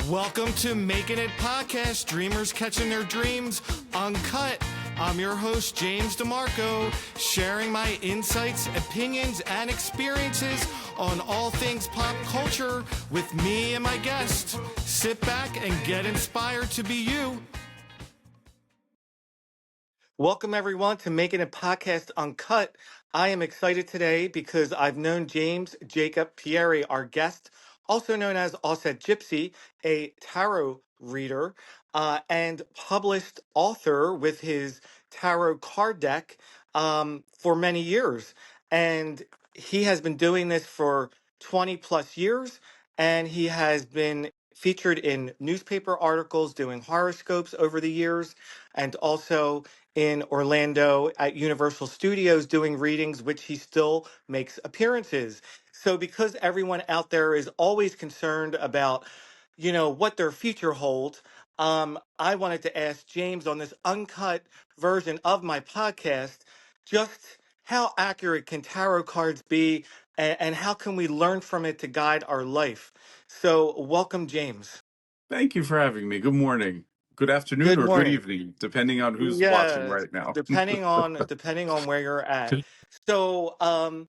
Welcome to Making It Podcast, Dreamers Catching Their Dreams Uncut. I'm your host, James Demarco, sharing my insights, opinions, and experiences on all things pop culture with me and my guests. Sit back and get inspired to be you. Welcome, everyone, to Making It Podcast Uncut. I am excited today because I've known James Jacob Pierri, our guest, also known as Offset Gypsy, a tarot reader and published author with his tarot card deck for many years. And he has been doing this for 20 plus years, and he has been featured in newspaper articles doing horoscopes over the years, and also in Orlando at Universal Studios doing readings, which he still makes appearances. So, because everyone out there is always concerned about, what their future holds, I wanted to ask James on this uncut version of my podcast just how accurate can tarot cards be, and how can we learn from it to guide our life? So, welcome, James. Thank you for having me. Good morning, good afternoon, Good or good morning. evening, depending on who's watching Yes, right now. depending on where you're at. So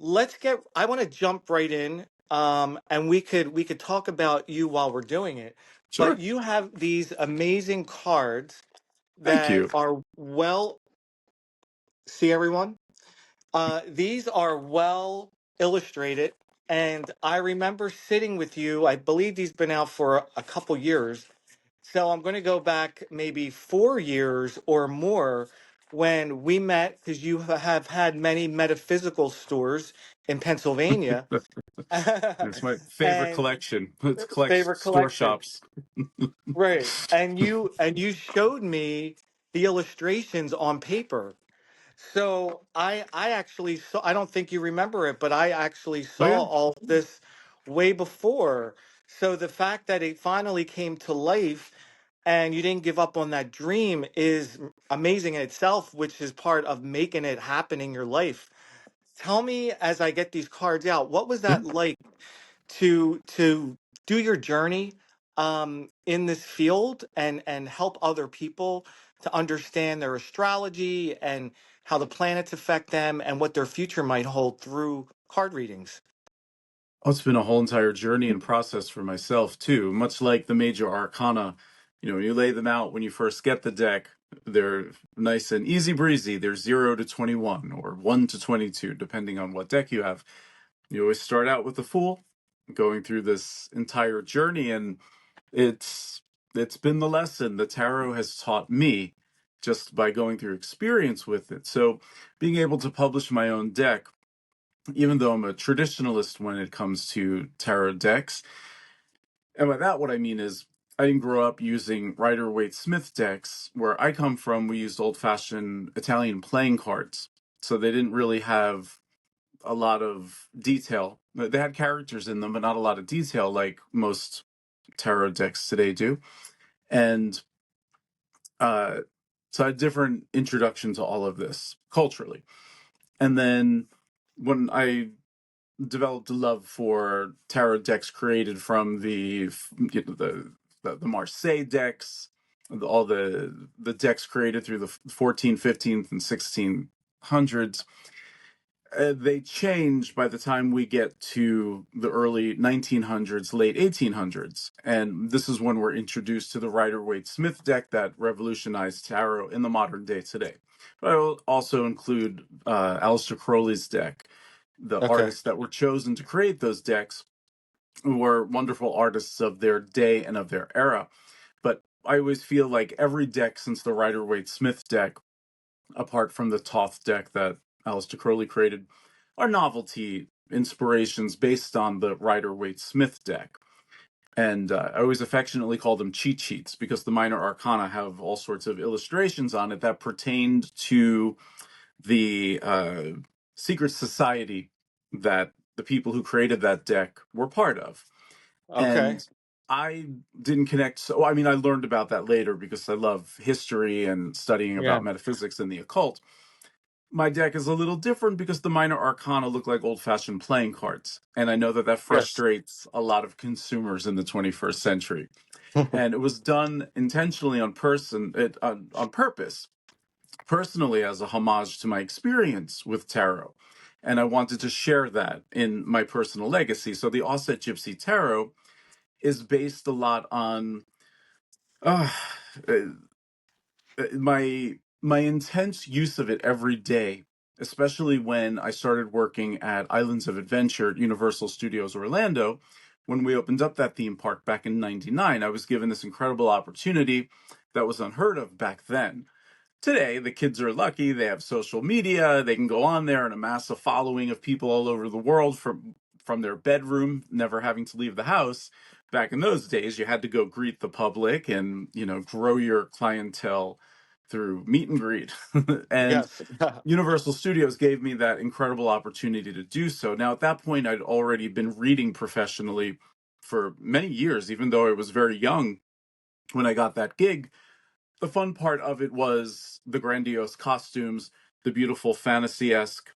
let's get I want to jump right in, and we could talk about you while we're doing it. But Sure. you have these amazing cards Thank that you. are well, see everyone? These are well illustrated, and I remember sitting with you. I believe these been out for a couple years. So I'm going to go back maybe 4 years or more when we met, because you have had many metaphysical stores in Pennsylvania It's my favorite and collection. It collects favorite store collection. shops. Right. And you showed me the illustrations on paper. So I actually saw, I don't think you remember it, but I actually Oh saw yeah. all of this way before. So the fact that it finally came to life and you didn't give up on that dream is amazing in itself, which is part of making it happen in your life. Tell me, as I get these cards out, what was Yeah. that like to do your journey in this field and help other people to understand their astrology and how the planets affect them and what their future might hold through card readings. Oh, it's been a whole entire journey and process for myself too. Much like the major arcana, when you lay them out when you first get the deck, they're nice and easy breezy. They're 0 to 21 or 1 to 22, depending on what deck you have. You always start out with the Fool, going through this entire journey, and it's it's been the lesson the tarot has taught me just by going through experience with it. So being able to publish my own deck, even though I'm a traditionalist when it comes to tarot decks, and by that what I mean is I didn't grow up using Rider-Waite-Smith decks. Where I come from, we used old-fashioned Italian playing cards, so they didn't really have a lot of detail. They had characters in them, but not a lot of detail like most tarot decks today do. And uh, so I had a different introduction to all of this culturally. And then when I developed a love for tarot decks created from the Marseille decks, all the decks created through the 14th, 15th, and 1600s, they change by the time we get to the early 1900s, late 1800s. And this is when we're introduced to the Rider-Waite-Smith deck that revolutionized tarot in the modern day today. But I will also include Aleister Crowley's deck. The Okay. artists that were chosen to create those decks were wonderful artists of their day and of their era. But I always feel like every deck since the Rider-Waite-Smith deck, apart from the Thoth deck that Aleister Crowley created, are novelty inspirations based on the Rider-Waite-Smith deck. And I always affectionately call them cheat sheets because the minor arcana have all sorts of illustrations on it that pertained to the secret society that the people who created that deck were part of. Okay. And I didn't connect. So, I mean, I learned about that later because I love history and studying Yeah. about metaphysics and the occult. my deck is a little different because the minor arcana look like old-fashioned playing cards, and I know that that Yes. frustrates a lot of consumers in the 21st century. And it was done intentionally on purpose, personally, as a homage to my experience with tarot. And I wanted to share that in my personal legacy. So the Offset Gypsy Tarot is based a lot on uh, my intense use of it every day, especially when I started working at Islands of Adventure at Universal Studios Orlando. When we opened up that theme park back in '99, I was given this incredible opportunity that was unheard of back then. Today, the kids are lucky. They have social media. They can go on there and amass a following of people all over the world from their bedroom, never having to leave the house. Back in those days, you had to go greet the public and, grow your clientele through meet and greet. And Yes. Universal Studios gave me that incredible opportunity to do so. Now, at that point, I'd already been reading professionally for many years, even though I was very young when I got that gig. The fun part of it was the grandiose costumes, the beautiful fantasy-esque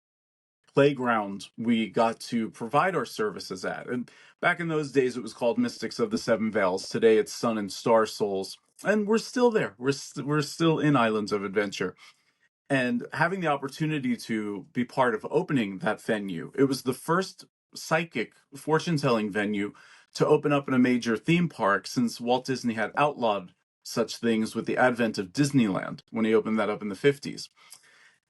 playground we got to provide our services at. And back in those days, it was called Mystics of the Seven Veils. Today, it's Sun and Star Souls. And we're still there. We're still in Islands of Adventure. And having the opportunity to be part of opening that venue, it was the first psychic fortune telling venue to open up in a major theme park since Walt Disney had outlawed such things with the advent of Disneyland when he opened that up in the 50s.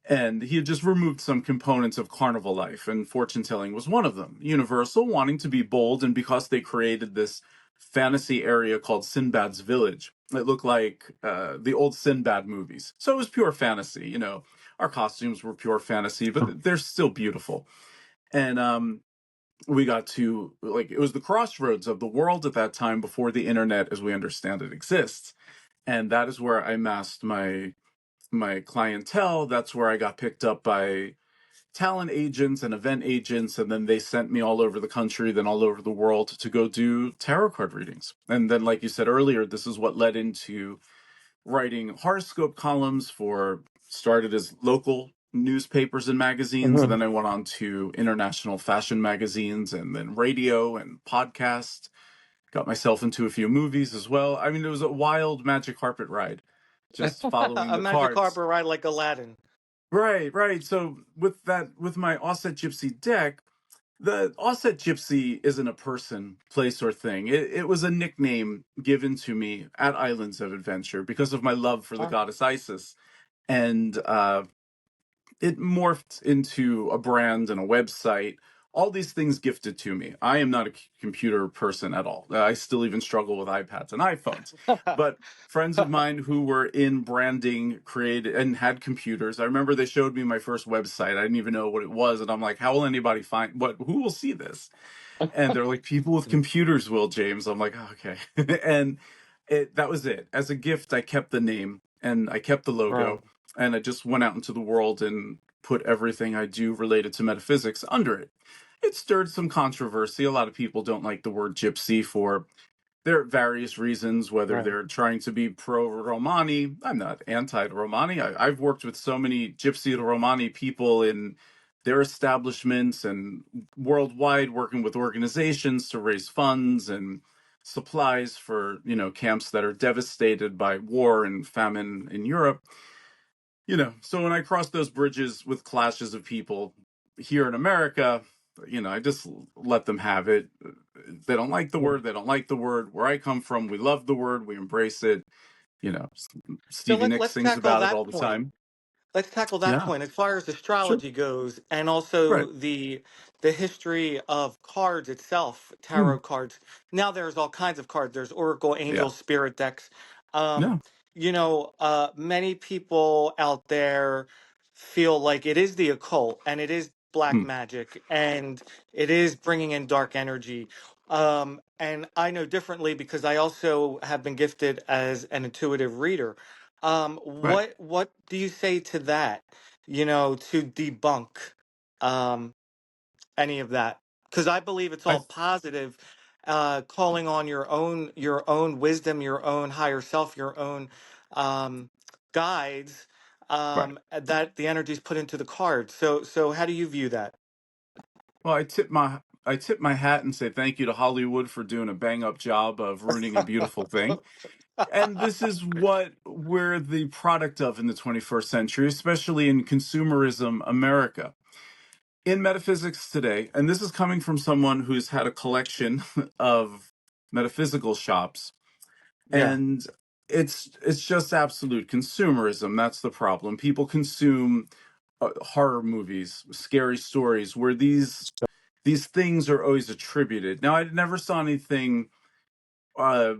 And he had just removed some components of carnival life, and fortune telling was one of them. Universal wanting to be bold, and because they created this fantasy area called Sinbad's Village, it looked like the old Sinbad movies. So it was pure fantasy. Our costumes were pure fantasy, but they're still beautiful. And we got to, like, it was the crossroads of the world at that time before the internet as we understand it exists. And that is where I amassed my clientele. That's where I got picked up by talent agents and event agents, and then they sent me all over the country, then all over the world to go do tarot card readings. And then, like you said earlier, this is what led into writing horoscope columns for, started as local newspapers and magazines, and Mhm. then I went on to international fashion magazines, and then radio and podcast. Got myself into a few movies as well. I mean, it was a wild magic carpet ride, just following A the magic cards. carpet ride like Aladdin. Right, right. So with my Offset Gypsy deck, the Offset Gypsy isn't a person, place, or thing. It was a nickname given to me at Islands of Adventure because of my love for the Oh. goddess Isis. And it morphed into a brand and a website. All these things gifted to me. I am not a computer person at all. I still even struggle with iPads and iPhones. But friends of mine who were in branding, created, and had computers. I remember they showed me my first website. I didn't even know what it was, and I'm like, "How will anybody find what? Who will see this?" And they're like, "People with computers will, James." I'm like, oh, "Okay." And that was it. As a gift, I kept the name and I kept the Right. logo, and I just went out into the world and put everything I do related to metaphysics under it. It stirred some controversy. A lot of people don't like the word gypsy for there are various reasons, whether Right. they're trying to be pro Romani. I'm not anti Romani. I've worked with so many Gypsy Romani people in their establishments and worldwide, working with organizations to raise funds and supplies for camps that are devastated by war and famine in Europe. So when I cross those bridges with clashes of people here in America, I just let them have it. They don't like the word, they don't like the word. Where I come from, we love the word, we embrace it. You know, So Stevie let, Nicks let's sings tackle about it all that the point. time. Let's tackle that Yeah, point as far as sure. astrology goes, and Right. also the history of cards itself, Mm, tarot cards. Now there's all kinds of cards. There's Oracle, yeah. Angel, Spirit decks. Um, Yeah. Many people out there feel like it is the occult and it is black Mm, magic and it is bringing in dark energy. And I know differently because I also have been gifted as an intuitive reader. right. What do you say to that? To debunk um, any of that, because I believe it's I all positive, calling on your own wisdom, your own higher self, your own um, guides, Right. that the energy is put into the cards. So how do you view that? Well, I tip my hat and say thank you to Hollywood for doing a bang up job of ruining a beautiful thing. And this is what we're the product of in the 21st century, especially in consumerism America. In metaphysics today, and this is coming from someone who's had a collection of metaphysical shops, Yeah. and it's just absolute consumerism. That's the problem. People consume horror movies, scary stories, where these things are always attributed. Now, I never saw anything uh,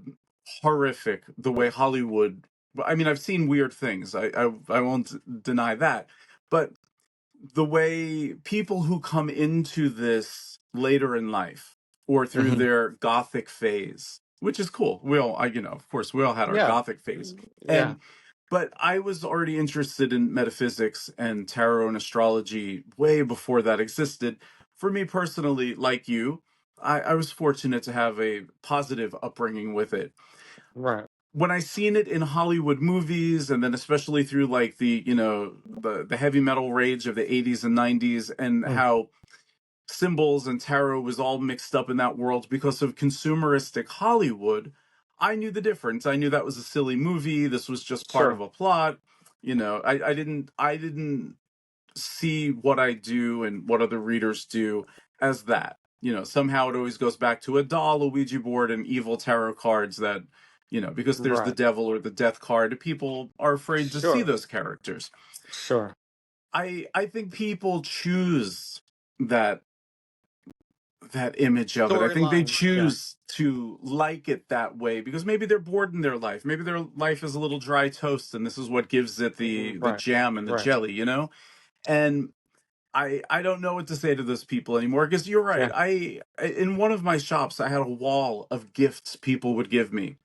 horrific the way Hollywood. I mean, I've seen weird things. I won't deny that, but the way people who come into this later in life or through Hmm. their gothic phase, which is cool. We all, of course, we all had our Yeah. gothic phase, Yeah. and but I was already interested in metaphysics and tarot and astrology way before that existed. For me personally, like you, I was fortunate to have a positive upbringing with it. Right. When I seen it in Hollywood movies, and then especially through like the heavy metal rage of the 80s and 90s, and Mm. how symbols and tarot was all mixed up in that world because of consumeristic Hollywood, I knew the difference. I knew that was a silly movie. This was just part of Sure. a plot. I didn't see what I do and what other readers do as that. Somehow it always goes back to a doll, a Ouija board, and evil tarot cards that, because there's the Right. devil or the death card, people are afraid to see Sure. those characters. Sure. I think people choose that that image of it. I think they Storyline. Yeah. choose to like it that way because maybe they're bored in their life. Maybe their life is a little dry toast and this is what gives it the Right. jam and the Right. jelly. And I don't know what to say to those people anymore because you're right. Yeah. In one of my shops I had a wall of gifts people would give me.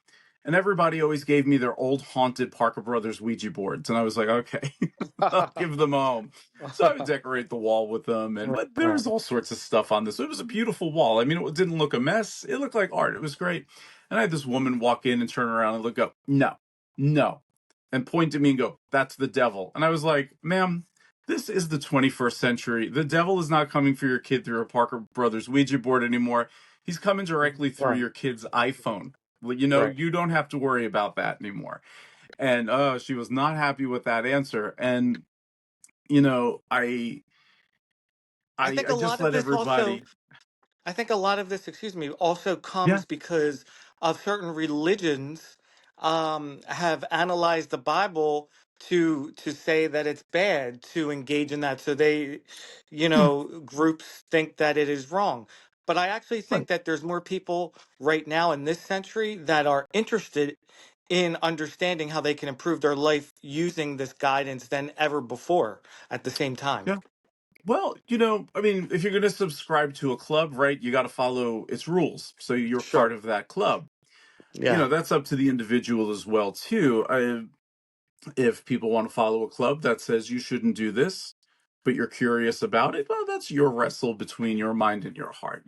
And everybody always gave me their old haunted Parker Brothers Ouija boards and I was like, "Okay, I'll give them home." So I would decorate the wall with them but there Right. was all sorts of stuff on this. It was a beautiful wall. I mean, it didn't look a mess. It looked like art. It was great. And I had this woman walk in and turn around and look up, "No. No." And point at me and go, "That's the devil." And I was like, "Ma'am, this is the 21st century. The devil is not coming for your kid through a Parker Brothers Ouija board anymore. He's coming directly through Right. your kid's iPhone. Well, Right. you don't have to worry about that anymore." And she was not happy with that answer. And you know, I I I think I a just lot of let this also everybody. I think a lot of this, excuse me, also Yeah, comes because of certain religions have analyzed the Bible to say that it's bad to engage in that. So they, hmm, groups think that it is wrong. But I actually right. think that there's more people right now in this century that are interested in understanding how they can improve their life using this guidance than ever before at the same time. Yeah. Well, I mean, if you're going to subscribe to a club, right, you got to follow its rules. So you're part Sure. of that club. Yeah. That's up to the individual as well too. If people want to follow a club that says you shouldn't do this, but you're curious about it, well, that's your wrestle between your mind and your heart.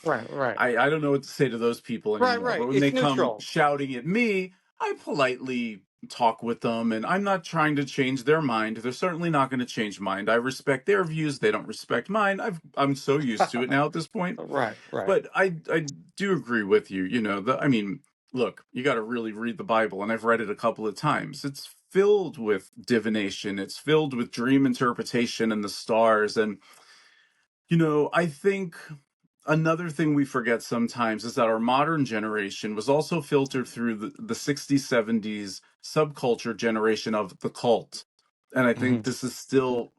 Right, right. I don't know what to say to those people Right, anymore. But right. when they It's come neutral. shouting at me, I politely talk with them, and I'm not trying to change their mind. They're certainly not going to change mine. I respect their views. They don't respect mine. I'm so used to it now at this point. Right, right. But I do agree with you. I mean, look, you got to really read the Bible, and I've read it a couple of times. It's filled with divination. It's filled with dream interpretation and the stars. And I think another thing we forget sometimes is that our modern generation was also filtered through the 60s, 70s subculture generation of the cult. And I Hmm. think this is still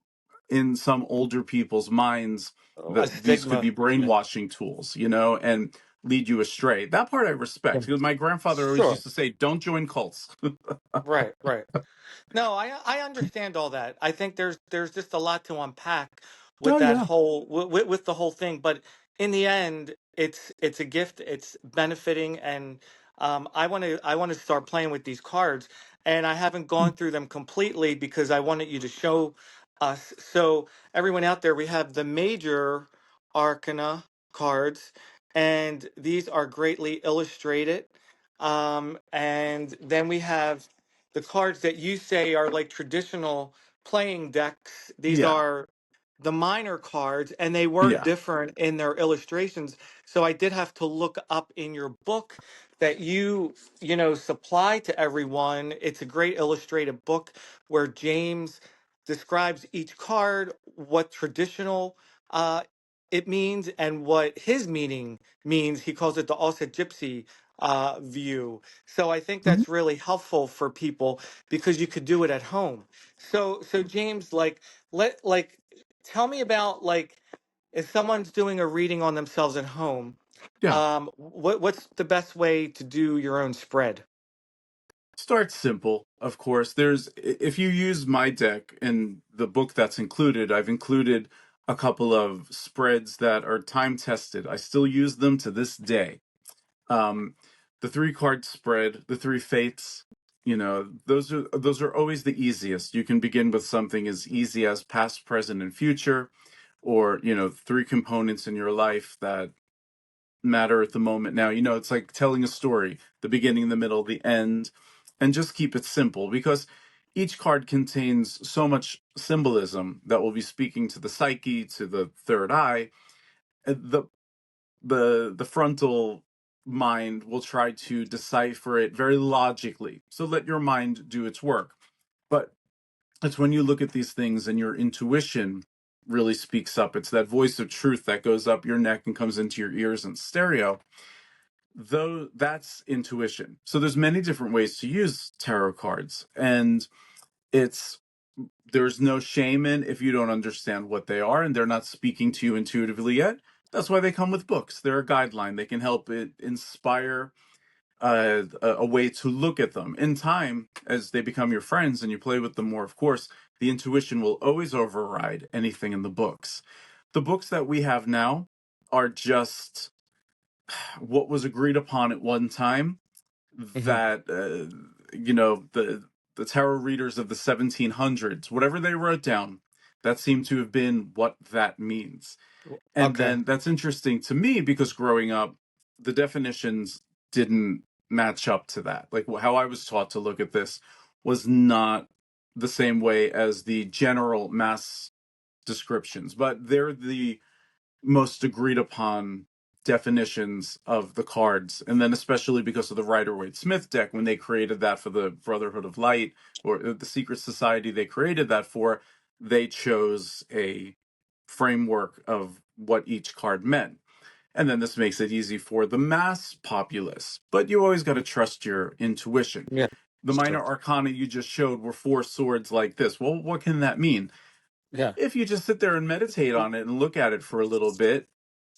in some older people's minds A that these could stigma. be brainwashing tools, and lead you astray. That part I respect because my grandfather always Sure. used to say, "Don't join cults." Right, right. No, I understand all that. I think there's just a lot to unpack with Oh that yeah. whole with the whole thing. But in the end, it's a gift. It's benefiting, and I want to start playing with these cards. And I haven't gone through them completely because I wanted you to show us. So everyone out there, we have the major arcana cards, and these are greatly illustrated. And then we have the cards that you say are like traditional playing decks. These Yeah. are the minor cards, and they were Yeah. different in their illustrations. So I did have to look up in your book that you supply to everyone. It's a great illustrated book where James describes each card, what traditional uh, it means, and what his meaning means. He calls it the Osset Gypsy view. So I think Mhm. that's really helpful for people because you could do it at home. So James, like tell me about like if someone's doing a reading on themselves at home, Yeah. what's the best way to do your own spread? Start simple, of course. If you use my deck and the book that's included, I've included a couple of spreads that are time tested. I still use them to this day. Um, the three card spread, the three fates, those are always the easiest. You can begin with something as easy as past, present, and future, or three components in your life that matter at the moment. Now, it's like telling a story, the beginning, the middle, the end, and just keep it simple because each card contains so much symbolism that will be speaking to the psyche, to the third eye. The frontal mind will try to decipher it very logically. So let your mind do its work. But it's when you look at these things and your intuition really speaks up. It's that voice of truth that goes up your neck and comes into your ears in stereo. Though that's intuition. So there's many different ways to use tarot cards, and it's there's no shame in if you don't understand what they are and they're not speaking to you intuitively yet. That's why they come with books. They're a guideline. They can help it inspire a way to look at them. In time, as they become your friends and you play with them more, of course, the intuition will always override anything in the books. The books that we have now are just what was agreed upon at one time Hmm. that the tarot readers of the 1700s, whatever they wrote down, that seemed to have been what that means. And Okay. then that's interesting to me because growing up, the definitions didn't match up to that. Like how I was taught to look at this was not the same way as the general mass descriptions, but they're the most agreed upon definitions of the cards. And then especially because of the Rider Waite Smith deck, when they created that for the Brotherhood of Light or the secret society they created that for, they chose a framework of what each card meant. And then this makes it easy for the mass populace, but you always got to trust your intuition. Yeah. The minor arcana you just showed were four swords like this. Well, what can that mean? Yeah. If you just sit there and meditate on it and look at it for a little bit,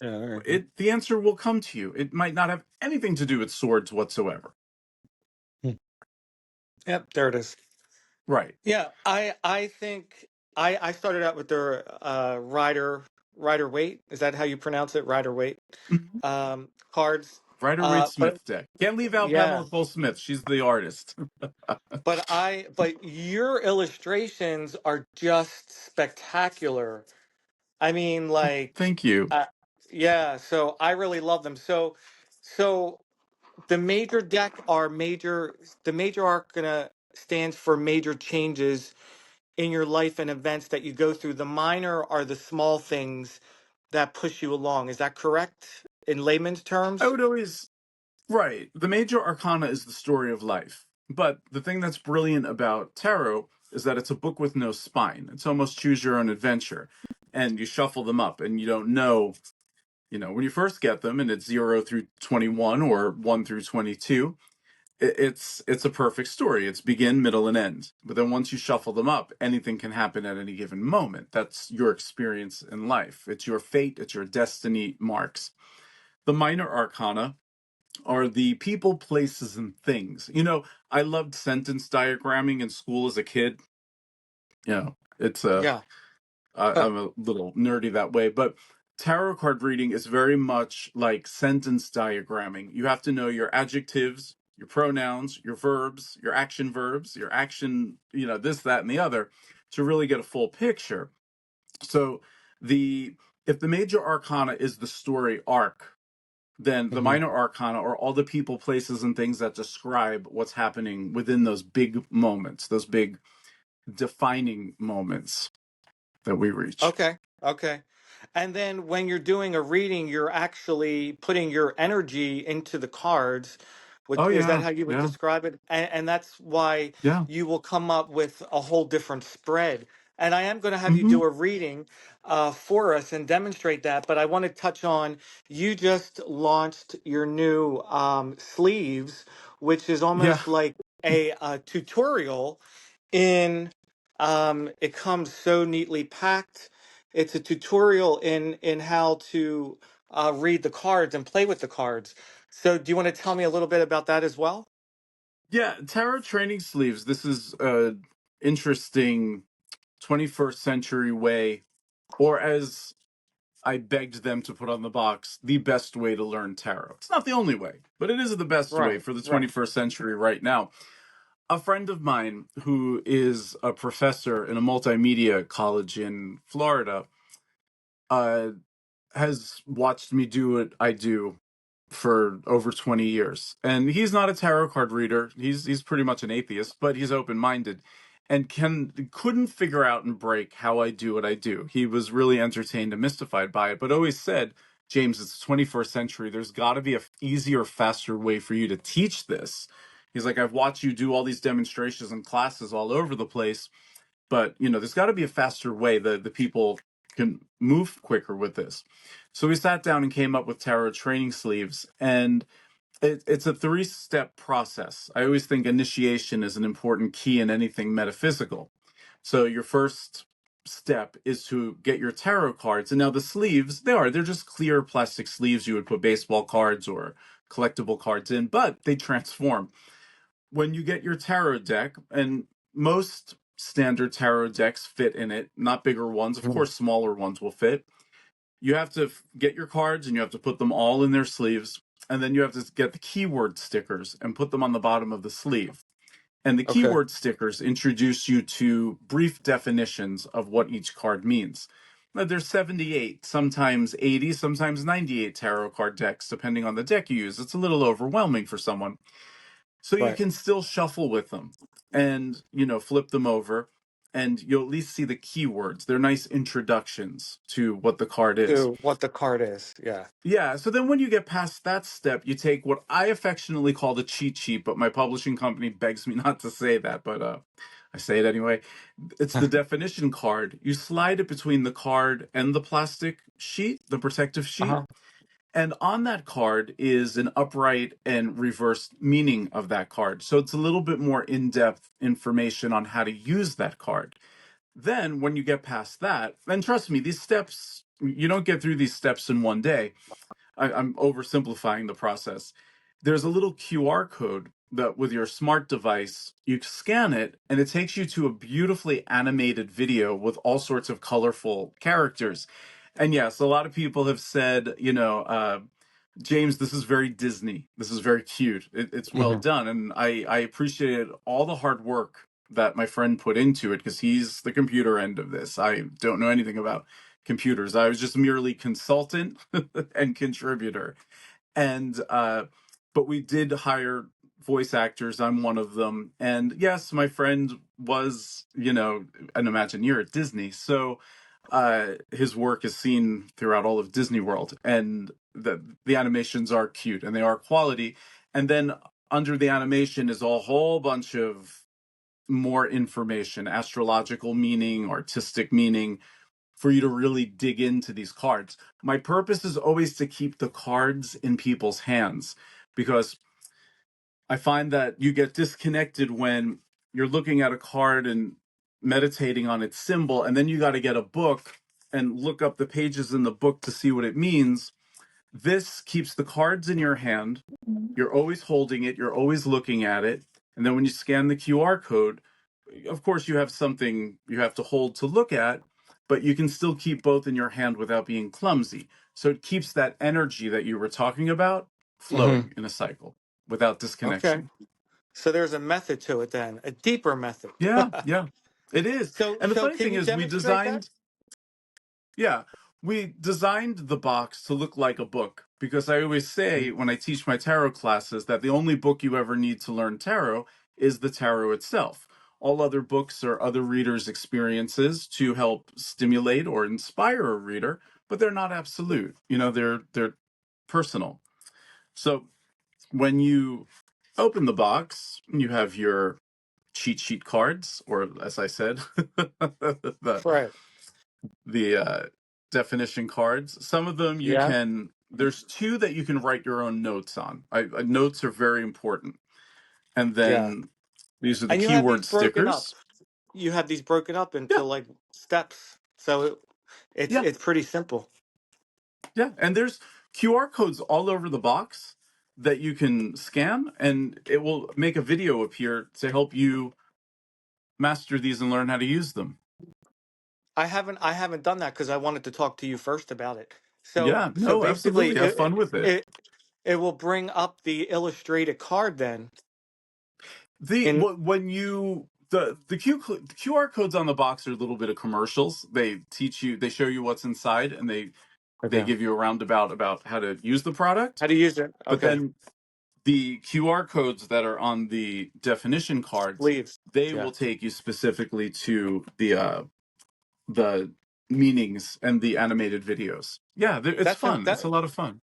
Yeah. All right. the answer will come to you. It might not have anything to do with swords whatsoever. Hmm. Yep. There it is. Right. Yeah. I think I started out with the Rider Waite. Is that how you pronounce it? Rider Waite Mhm. cards. Rider Waite But Smith deck. Can't leave out yeah. Pamela Cole Smith. She's the artist. But your illustrations are just spectacular. I mean, like, Thank you. uh, yeah. So I really love them. So the major deck are major. The major arcana stands for major changes in your life and events that you go through. The minor are the small things that push you along. Is that correct in layman's I terms? would always, right. The major arcana is the story of life. But the thing that's brilliant about tarot is that it's a book with no spine. It's almost choose your own adventure. And you shuffle them up and you don't know, when you first get them and it's 0 through 21 or 1 through 22, it's a perfect story. It's begin, middle, and end. But then once you shuffle them up, anything can happen at any given moment. That's your experience in life. It's your fate. It's your destiny marks. The minor arcana are the people, places, and things. I loved sentence diagramming in school as a kid. It's a Yeah. I'm a little nerdy that way, but tarot card reading is very much like sentence diagramming. You have to know your adjectives, your pronouns, your verbs, your action, this, that, and the other to really get a full picture. So the if the major arcana is the story arc, then the Hmm. minor arcana are all the people, places, and things that describe what's happening within those big moments, those big defining moments that we reach. Okay. Okay. And then when you're doing a reading, you're actually putting your energy into the cards. Oh Is that yeah, how you would yeah, describe it? And that's why yeah. you will come up with a whole different spread. And I am going to have you Hmm. do a reading for us and demonstrate that. But I want to touch on, you just launched your new sleeves, which is Yeah, almost like a tutorial in it comes so neatly packed. It's a tutorial in how to read the cards and play with the cards. So do you want to tell me a little bit about that as well? yeah. Tarot training sleeves. This is a interesting 21st century way, or as I begged them to put on the box, the best way to learn tarot. It's not the only way, but it is the best way Right, for the right. 21st century right now. A friend of mine who is a professor in a multimedia college in Florida uh, has watched me do what I do for over 20 years. And he's not a tarot card reader. He's pretty much an atheist, but he's open-minded and couldn't figure out and break how I do what I do. He was really entertained and mystified by it, but always said, James, it's the 21st century. There's got to be a easier, faster way for you to teach this. He's like, I've watched you do all these demonstrations and classes all over the place, but there's got to be a faster way that the people can move quicker with this. So we sat down and came up with tarot training sleeves, and it's a 3-step process. I always think initiation is an important key in anything metaphysical. So your first step is to get your tarot cards, and now the sleeves, they're just clear plastic sleeves you would put baseball cards or collectible cards in, but they transform when you get your tarot deck, and most standard tarot decks fit in it, not bigger ones. Of Mhm. course, smaller ones will fit. You have to get your cards and you have to put them all in their sleeves. And then you have to get the keyword stickers and put them on the bottom of the sleeve. And the Okay, keyword stickers introduce you to brief definitions of what each card means. Now, there's 78, sometimes 80, sometimes 98 tarot card decks, depending on the deck you use. It's a little overwhelming for someone. So you right. can still shuffle with them and, flip them over, and you'll at least see the keywords. They're nice introductions to what the card is. To what the card is. Yeah. Yeah, so then when you get past that step, you take what I affectionately call the cheat sheet, but my publishing company begs me not to say that, but I say it anyway. It's the definition card. You slide it between the card and the plastic sheet, the protective sheet, Uh-huh. and on that card is an upright and reversed meaning of that card. So it's a little bit more in depth information on how to use that card. Then, when you get past that, and trust me, these steps, you don't get through these steps in one day. I'm oversimplifying the process. There's a little QR code that with your smart device, you scan it and it takes you to a beautifully animated video with all sorts of colorful characters. And yes, a lot of people have said, James, this is very Disney. This is very cute. It's well Hmm. done. And I appreciated all the hard work that my friend put into it because he's the computer end of this. I don't know anything about computers. I was just merely consultant and contributor. And but we did hire voice actors. I'm one of them. And yes, my friend was, an Imagineer at Disney. So his work is seen throughout all of Disney World, and the animations are cute and they are quality. And then under the animation is a whole bunch of more information, astrological meaning, artistic meaning, for you to really dig into these cards. My purpose is always to keep the cards in people's hands because I find that you get disconnected when you're looking at a card and meditating on its symbol, and then you got to get a book and look up the pages in the book to see what it means. This keeps the cards in your hand. You're always holding it, you're always looking at it. And then when you scan the QR code, of course, you have something you have to hold to look at, but you can still keep both in your hand without being clumsy. So it keeps that energy that you were talking about Hmm. flowing in a cycle without Okay. disconnection. So there's a method to it then, a deeper method. Yeah, yeah, it is. So And the so funny can thing you is, demonstrate that? yeah, we designed the box to look like a book. because I always say when I teach my tarot classes that the only book you ever need to learn tarot is the tarot itself. All other books are other readers' experiences to help stimulate or inspire a reader, but they're not absolute. They're personal. So when you open the box, you have your cheat sheet cards, or as I said, the Right. the definition cards. Some of them you Yeah. can. There's two that you can write your own notes on. Notes are very important, and Yeah. then these are the And you have these keyword broken up. stickers. You have these broken up into Yeah, like steps. So yeah, it's pretty simple. yeah. And there's QR codes all over the box that you can scan, and it will make a video appear to help you master these and learn how to use them. I haven't done that because I wanted to talk to you first about it. So Yeah, so no, basically absolutely. Have fun with it. it will bring up the illustrated card then The in when you the QR codes on the box are a little bit of commercials. They show you what's inside, and they okay. give you a roundabout about how to use the product. How to use it. But Okay. then the QR codes that are on the definition cards, Leaves. they Yeah. will take you specifically to the meanings and the animated videos. Yeah, it's That's fun. It's that a lot of fun.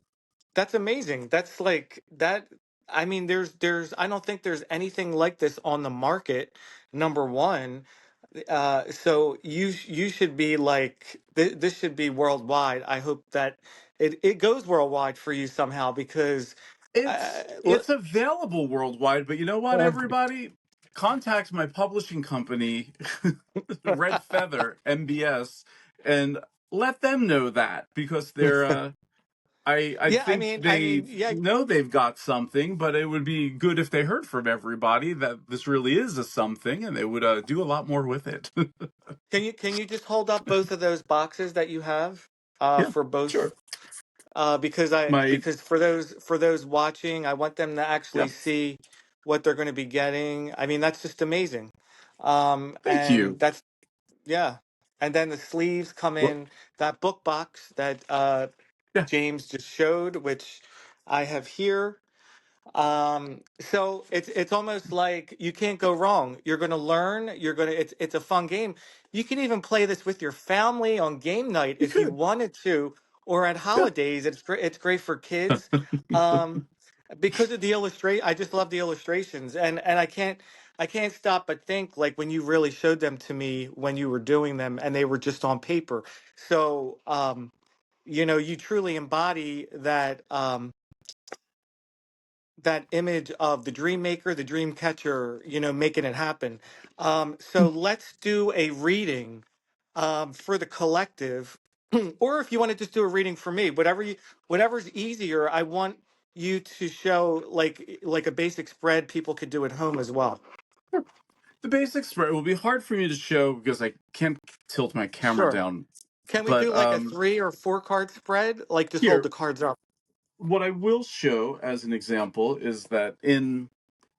That's amazing. That's like that. I mean, I don't think there's anything like this on the market. Number one, so you should be like this should be worldwide. I hope that it goes worldwide for you somehow because, uh, l- It's available worldwide, but you know what, everybody? Contact my publishing company, Red Feather MBS, and let them know that because I yeah. think I they mean, yeah. know they've got something, but it would be good if they heard from everybody that this really is a something, and they would do a lot more with it. Can you just hold up both of those boxes that you have, Yeah, for both? sure. My Because for those watching, I want them to actually Yeah, see what they're going to be getting. I mean, that's just amazing. thank And you. that's yeah. And then the sleeves come Well, in that book box that yeah, James just showed, which I have here. So it's almost like you can't go wrong. You're going to learn. It's a fun game. You can even play this with your family on game night you if you could. wanted to, or at Yeah. holidays. It's great. It's great for kids. Um, because of the illustrate, I just love the illustrations, and I can't stop but think like when you really showed them to me when you were doing them, and they were just on paper. So you truly embody that image of the dream maker, the dream catcher, making it happen. So let's do a reading for the collective, or if you want to just do a reading for me, whatever's easier. I want you to show like a basic spread people could do at home as well. The basic spread will be hard for me to show because I can't tilt my camera Sure. down. Can we But do like a 3 or 4 card spread? Like just hold here, the cards up. what I will show as an example is that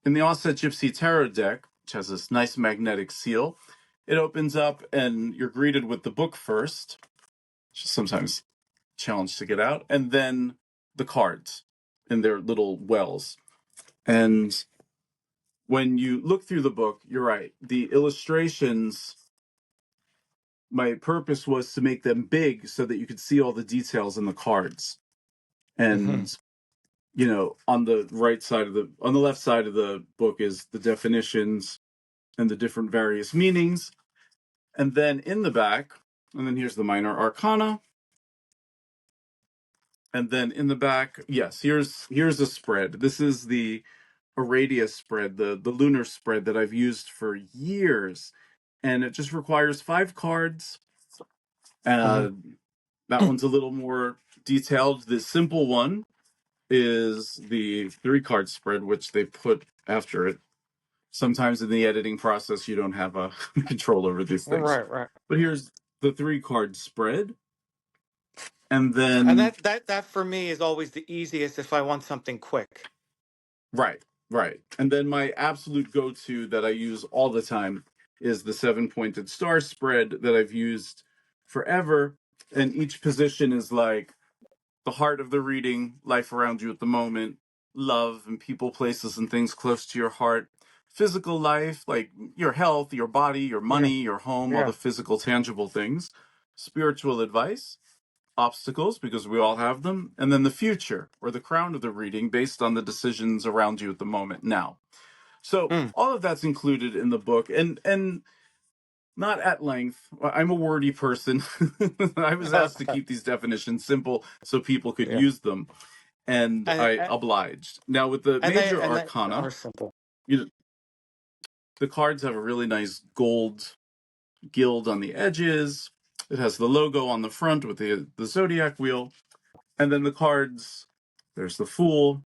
in the Offset Gypsy Tarot deck, which has this nice magnetic seal, it opens up and you're greeted with the book first, which is sometimes a challenge to get out, and then the cards in their little wells. And when you look through the book, you're right. The illustrations, my purpose was to make them big so that you could see all the details in the cards. Hmm. And on the on the left side of the book is the definitions and the different various meanings. And then in the back, and then here's the minor arcana. And then in the back, yes, here's a spread. This is the Aradia spread, the lunar spread that I've used for years. And it just requires 5 cards. Hmm. Uh, that one's a little more detailed. The simple one is the 3 card spread, which they put after it. Sometimes in the editing process, you don't have a control over these things. Right, right. But here's the 3 card spread. And And then, that for me is always the easiest if I want something quick. right, right. And then my absolute go to that I use all the time is the 7 pointed star spread that I've used forever. And each position is like the heart of the reading, life around you at the moment, love and people, places, and things close to your heart. Physical life, like your health, your body, your Yeah. money, your home, all Yeah. the physical, tangible things. Spiritual advice, obstacles, because we all have them. And then the future, or the crown of the reading, based on the decisions around you at the moment now. So Mm. all of that's included in the book. And not at length. I'm a wordy person. I was asked to keep these definitions simple so people could Yeah. use them, and And, I and obliged. Now, with the and they major are arcana, simple. you know, the cards have a really nice gold gild on the edges. It has the logo on the front with the zodiac wheel, and then the cards. There's the Fool,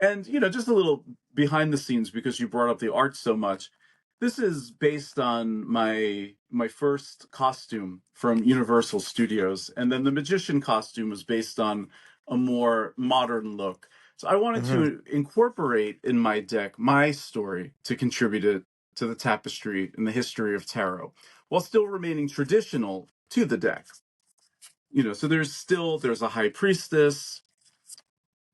and just a little behind the scenes because you brought up the art so much. This is based on my first costume from Universal Studios, and then the magician costume was based on a more modern look. So I wanted Hmm. to incorporate in my deck my story to contribute it to the tapestry in the history of tarot, while still remaining traditional to the deck. So there's a high priestess,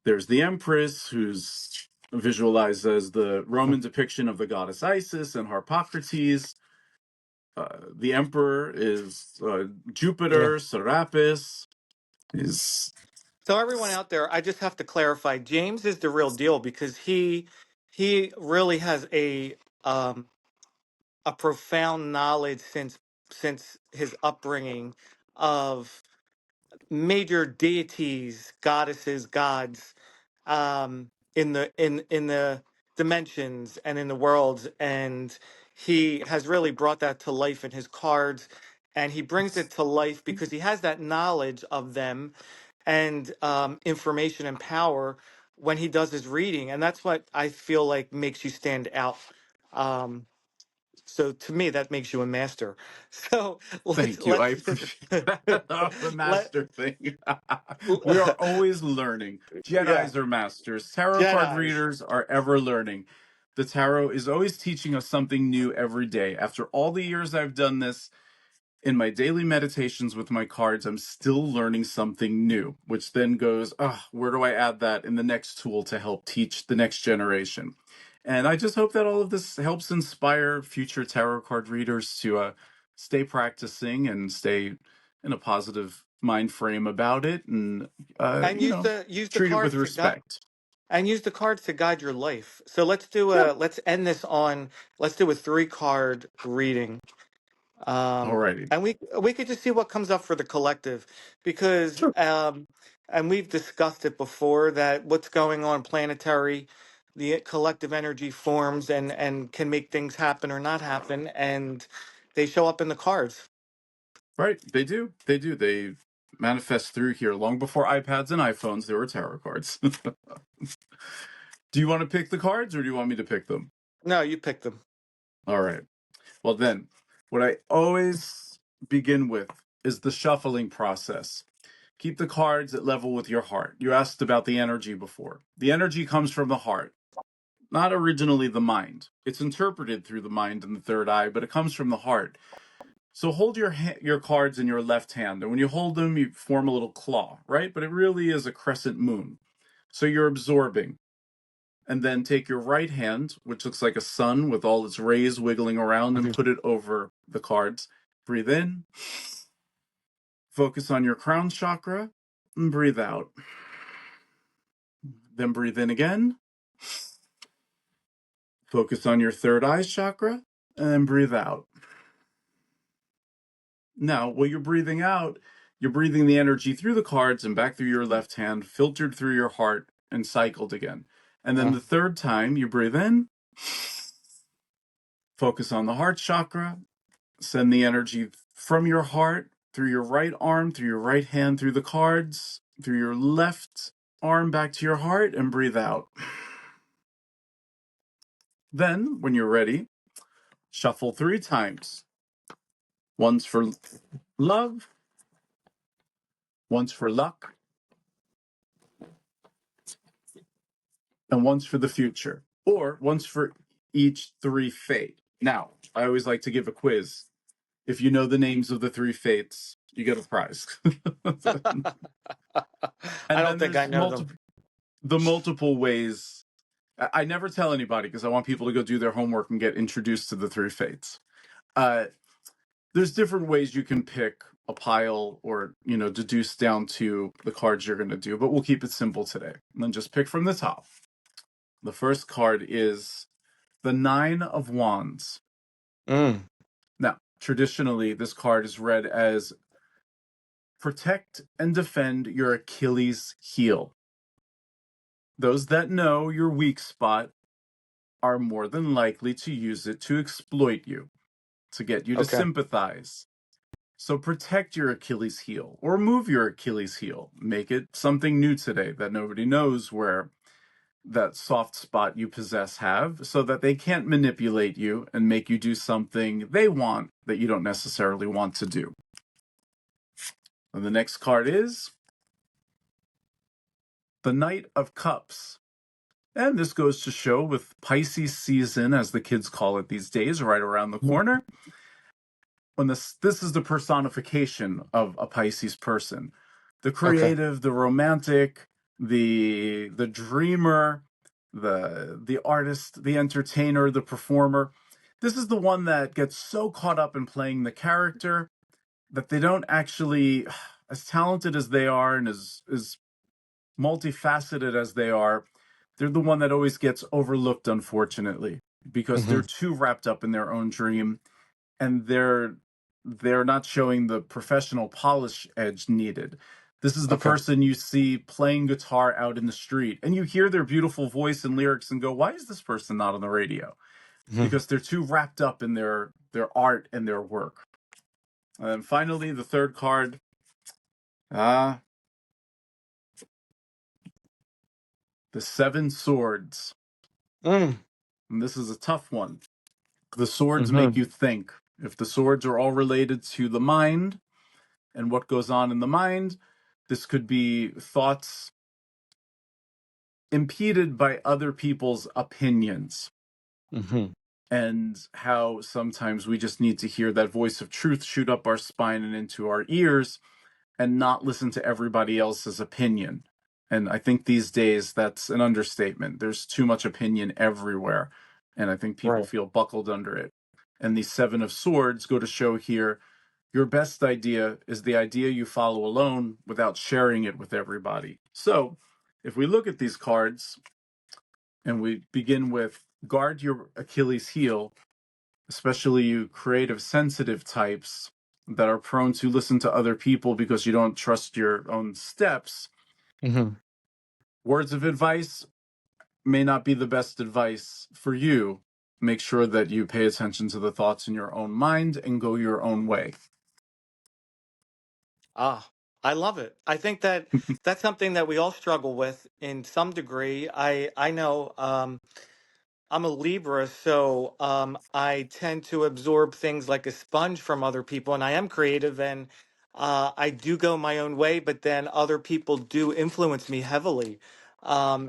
there's the Empress, who's visualized as the Roman depiction of the goddess Isis and Harpocrates. The Emperor is Yeah. Jupiter, Serapis. Is So everyone out there, I just have to clarify. James is the real deal because he really has a profound knowledge since his upbringing of major deities, goddesses, gods, in the dimensions and in the worlds, and he has really brought that to life in his cards, and he brings it to life because he has that knowledge of them and information and power when he does his reading, and that's what I feel like makes you stand out. So to me, that makes you a master. So let's Thank you. I let's appreciate that. The let master thing. We are always learning. yeah, Jedis are masters. Tarot card Jedi's. readers are ever learning. The tarot is always teaching us something new every day. After all the years I've done this, in my daily meditations with my cards, I'm still learning something new, which then goes, where do I add that in the next tool to help teach the next generation? And I just hope that all of this helps inspire future tarot card readers to stay practicing and stay in a positive mind frame about it, and And use the treat it with cards to guide respect. and use the cards to guide your life. So Yeah. let's end this on let's do a 3 card reading. Alrighty. And we could just see what comes up for the collective because Sure. and we've discussed it before that what's going on planetary, the collective energy forms and can make things happen or not happen, and they show up in the cards. Right. They do. They do. They manifest through here long before iPads and iPhones. There were tarot cards. Do you want to pick the cards or do you want me to pick them? No, you pick them. All right. Well, then, what I always begin with is the shuffling process. Keep the cards at level with your heart. You asked about the energy before. The energy comes from the heart, not originally the mind. It's interpreted through the mind and the third eye, but it comes from the heart. So hold your cards in your left hand, and when you hold them, you form a little claw, right? But it really is a crescent moon. So you're absorbing. And then take your right hand, which looks like a sun with all its rays wiggling around, and Mhm. put it over the cards. Breathe in, focus on your crown chakra, and breathe out. Then breathe in again, focus on your third eye chakra, and then breathe out. Now, while you're breathing out, you're breathing the energy through the cards and back through your left hand, filtered through your heart, and cycled again. And then Uh, the third time, you breathe in, focus on the heart chakra, send the energy from your heart through your right arm, through your right hand, through the cards, through your left arm back to your heart, and breathe out. Then, when you're ready, shuffle 3 times. Once for love, once for luck, and once for the future, or once for each 3 fate. Now, I always like to give a quiz. If you know the names of the 3 fates, you get a prize. I And don't then think I there's know them. multiple ways. I never tell anybody because I want people to go do their homework and get introduced to the three fates. Uh, there's different ways you can pick a pile or, deduce down to the cards you're going to do, but we'll keep it simple today. And then just pick from the top. The first card is the Nine of Wands. Mm, Now, traditionally, this card is read as protect and defend your Achilles heel. Those that know your weak spot are more than likely to use it to exploit you, to get you to okay. sympathize. So protect your Achilles heel or move your Achilles heel. Make it something new today that nobody knows where that soft spot you possess have, so that they can't manipulate you and make you do something they want that you don't necessarily want to do. And the next card is the Knight of Cups. And this goes to show with Pisces season, as the kids call it these days, right around the corner. When this is the personification of a Pisces person. The Okay. creative, the romantic, the dreamer, the artist, the entertainer, the performer. This is the one that gets so caught up in playing the character that they don't actually, as talented as they are and as multifaceted as they are, they're the one that always gets overlooked, unfortunately, because Hmm. they're too wrapped up in their own dream, and they're not showing the professional polish edge needed. This is the Okay. person you see playing guitar out in the street, and you hear their beautiful voice and lyrics and go, why is this person not on the radio? Hmm. Because they're too wrapped up in their art and their work. And then finally, the third card, the Seven Swords. Mm, And this is a tough one. The swords make hmm. you think. If the swords are all related to the mind and what goes on in the mind, this could be thoughts impeded by other people's opinions, Hmm. and how sometimes we just need to hear that voice of truth shoot up our spine and into our ears and not listen to everybody else's opinion. And I think these days that's an understatement. There's too much opinion everywhere, and I think people Right. feel buckled under it. And these Seven of Swords go to show here your best idea is the idea you follow alone without sharing it with everybody. So, if we look at these cards and we begin with guard your Achilles heel, especially you creative, sensitive types that are prone to listen to other people because you don't trust your own steps, Hmm. words of advice may not be the best advice for you. Make sure that you pay attention to the thoughts in your own mind and go your own way. Ah, I love it. I think that that's something that we all struggle with in some degree. I know. I'm a Libra, so I tend to absorb things like a sponge from other people, and I am creative, and I do go my own way, but then other people do influence me heavily.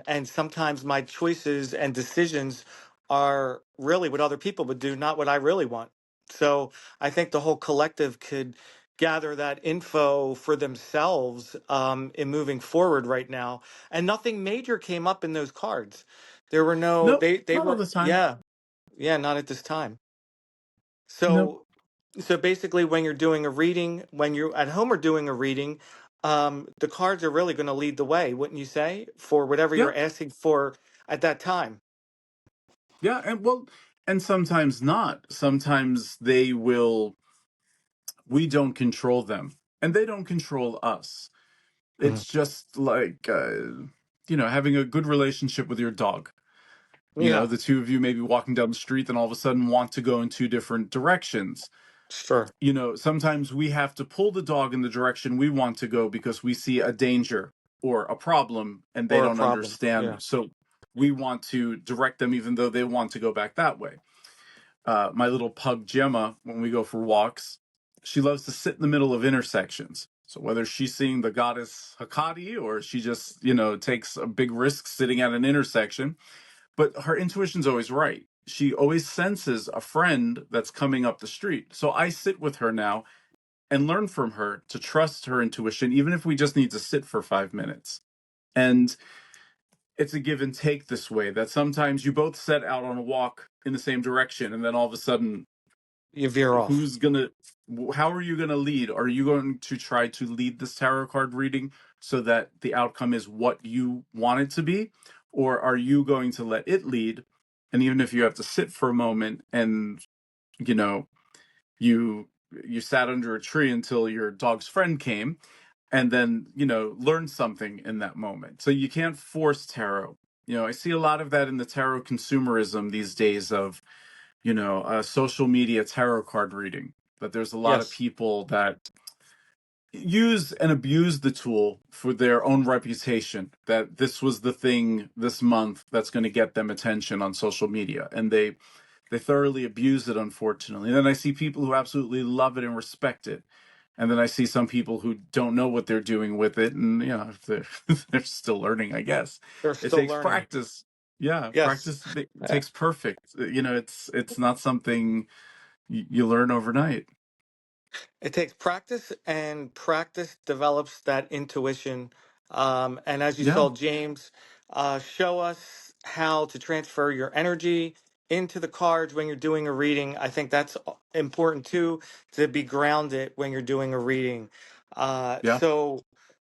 And sometimes my choices and decisions are really what other people would do, not what I really want. So I think the whole collective could gather that info for themselves in moving forward right now. And nothing major came up in those cards. There were no Nope, they not all were the time. yeah, yeah, not at this time. Nope. So basically when you're doing a reading, when you're at home or doing a reading, the cards are really going to lead the way, wouldn't you say, for whatever Yeah, you're asking for at that time. yeah, and well, and sometimes not. Sometimes they will, we don't control them, and they don't control us. Mhm. It's just like, having a good relationship with your dog. Yeah, The two of you may be walking down the street and all of a sudden want to go in two different directions. sure. Sometimes we have to pull the dog in the direction we want to go because we see a danger or a problem and they Or a don't problem. understand. Yeah. So we want to direct them even though they want to go back that way. My little pug Gemma, when we go for walks, she loves to sit in the middle of intersections. So whether she's seeing the goddess Hecate or she just, takes a big risk sitting at an intersection, but her intuition's always right. She always senses a friend that's coming up the street. So I sit with her now and learn from her, to trust her intuition, even if we just need to sit for 5 minutes. And it's a give and take this way, that sometimes you both set out on a walk in the same direction, and then all of a sudden, You veer off. who's gonna how are you gonna lead? Are you going to try to lead this tarot card reading so that the outcome is what you want it to be, or are you going to let it lead? And even if you have to sit for a moment, and you know you you sat under a tree until your dog's friend came, and then learn something in that moment. So you can't force tarot. I see a lot of that in the tarot consumerism these days, of social media tarot card reading. But there's a lot of Yes, people that use and abuse the tool for their own reputation, that this was the thing this month that's going to get them attention on social media, and they thoroughly abuse it, unfortunately. And then I see people who absolutely love it and respect it, and then I see some people who don't know what they're doing with it, and they're they're still learning, I guess. they're It still takes learning. practice. Yeah, Yes. practice takes perfect. It's not something you learn overnight. It takes practice, and practice develops that intuition. And as you Yeah, saw James show us how to transfer your energy into the cards when you're doing a reading, I think that's important too, to be grounded when you're doing a reading. yeah. So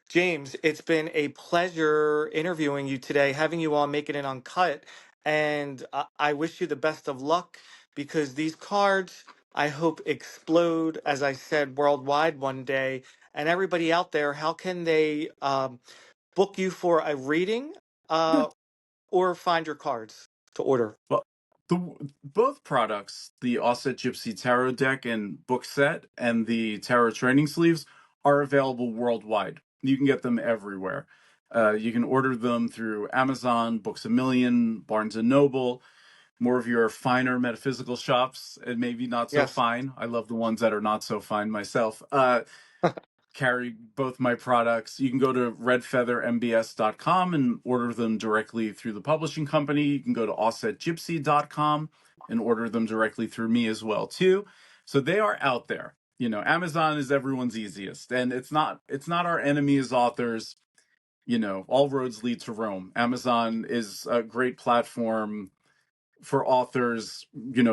James, it's been a pleasure interviewing you today, having you on Making It Uncut. And I wish you the best of luck, because these cards, I hope, explode, as I said, worldwide one day. And everybody out there, how can they book you for a reading Yeah. or find your cards to order? Well, both products, the Offset Gypsy Tarot deck and book set, and the tarot training sleeves, are available worldwide. You can get them everywhere. You can order them through Amazon, Books a Million, Barnes and Noble, more of your finer metaphysical shops, and maybe not so Yes. fine. I love the ones that are not so fine myself. Carry both my products. You can go to redfeathermbs.com and order them directly through the publishing company. You can go to offsetgypsy.com and order them directly through me as well too. So they are out there. Amazon is everyone's easiest, and it's not our enemy as authors. All roads lead to Rome. Amazon is a great platform for authors.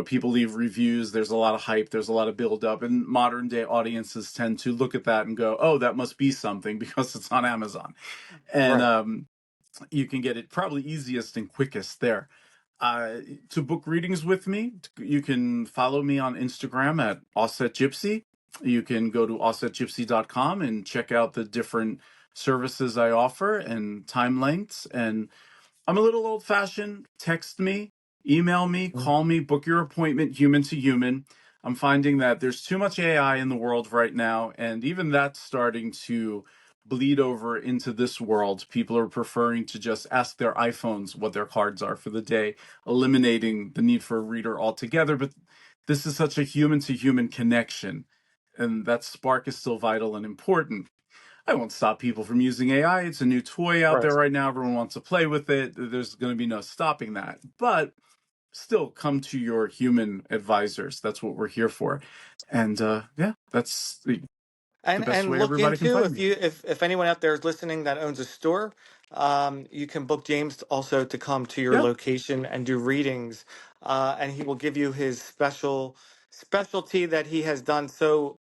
People leave reviews, there's a lot of hype, there's a lot of build up, and modern day audiences tend to look at that and go, oh, that must be something because it's on Amazon. And Right. you can get it probably easiest and quickest there. To book readings with me, you can follow me on Instagram at offsetgypsy. You can go to offsetgypsy.com and check out the different services I offer and time lengths. And I'm a little old fashioned. Text me, email me, Mhm. call me, book your appointment human to human. I'm finding that there's too much AI in the world right now, and even that's starting to bleed over into this world. People are preferring to just ask their iPhones what their cards are for the day, eliminating the need for a reader altogether. But this is such a human to human connection, and that spark is still vital and important. I won't stop people from using AI. It's a new toy out Right. there right now. Everyone wants to play with it. There's going to be no stopping that. But still, come to your human advisors. That's what we're here for. And yeah, that's the best And way look everybody can into, find if me. if anyone out there is listening that owns a store, you can book James also to come to your Yeah. location and do readings, and he will give you his specialty that he has done so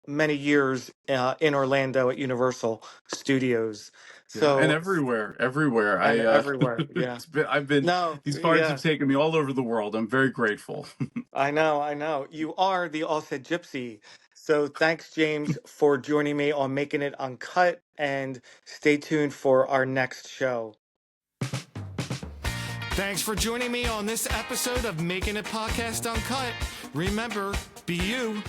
many years in Orlando at Universal Studios. Yeah, and So, everywhere. and everywhere, yeah. I've been, No, these cards have yeah. taken me all over the world. I'm very grateful. I know, I know. You are the All Said Gypsy. So thanks, James, for joining me on Making It Uncut, and stay tuned for our next show. Thanks for joining me on this episode of Making It Podcast Uncut. Remember, be you.